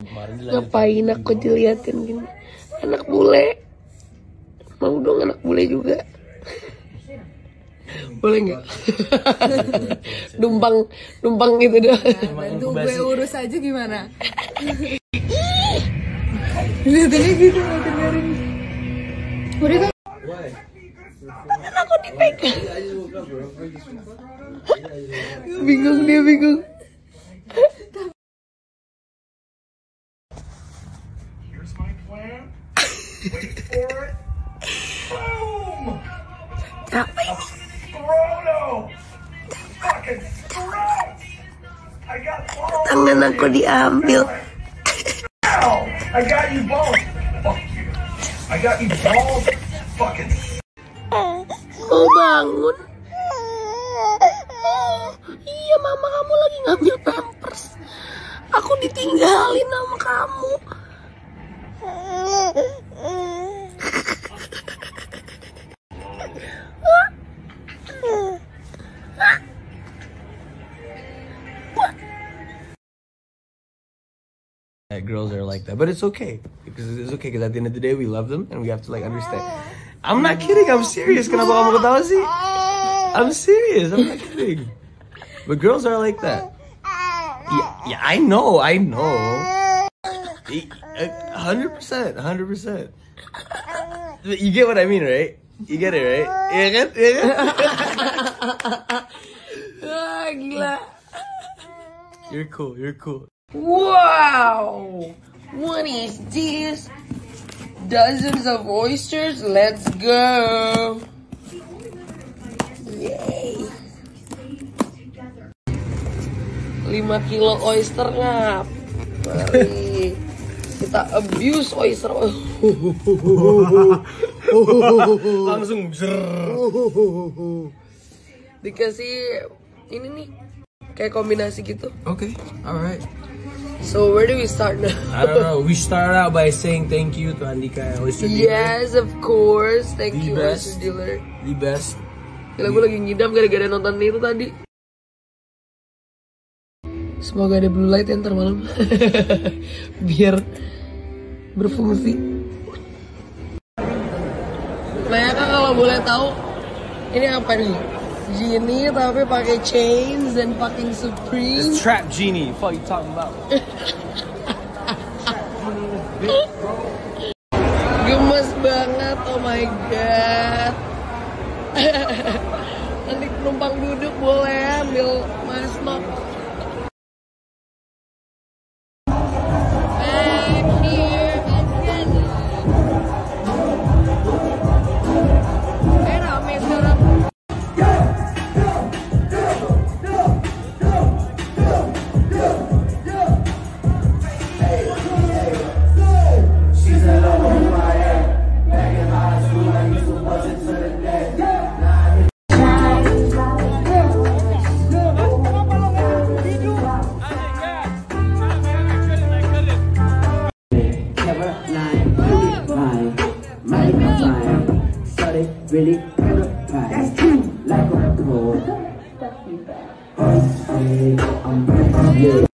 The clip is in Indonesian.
Ngapain aku diliatin gini? Anak bule. Mau dong anak bule juga. Boleh nggak? Numpang gitu doang. Bantu gue urus aja gimana? Lihatannya gitu, dengerin. Udah kan? Kan aku dipegang. Bingung dia bingung. Capek. Tangan aku diambil. Mau bangun? Iya, mama kamu lagi ngambil pampers. Aku ditinggalin sama kamu. Girls are like that, but it's okay because at the end of the day we love them and we have to like understand. I'm not kidding, I'm serious. Kenapa kamu ketawa sih? I'm serious, I'm not kidding. But girls are like that. Yeah, I know. 100%. You get what I mean, right? You get it, right? Iya kan? Wah, gila. You're cool. Wow! What is this? Dozens of oysters? Let's go! Yay! 5 kilo oyster ngap. Mari kita abuse oyster. Langsung Dikasih ini nih kayak kombinasi gitu. Okay, alright. So where do we start now? I don't know. We start out by saying thank you to Andika and Oyster Dealer. Yes, of course. Thank you, best. Oyster Dealer. The best. Gila, gue lagi ngidam gara-gara nonton itu tadi. Semoga ada blue light yang ntar malam. Biar berfungsi. Nayaka kalau boleh tahu, ini apa nih? Genie tapi pakai chains dan fucking Supreme. It's trap genie. Fuck you talking about? Gemes banget, oh my god. Nanti penumpang duduk boleh ambil Mas Nok. Really that's true. Like a cold. I'm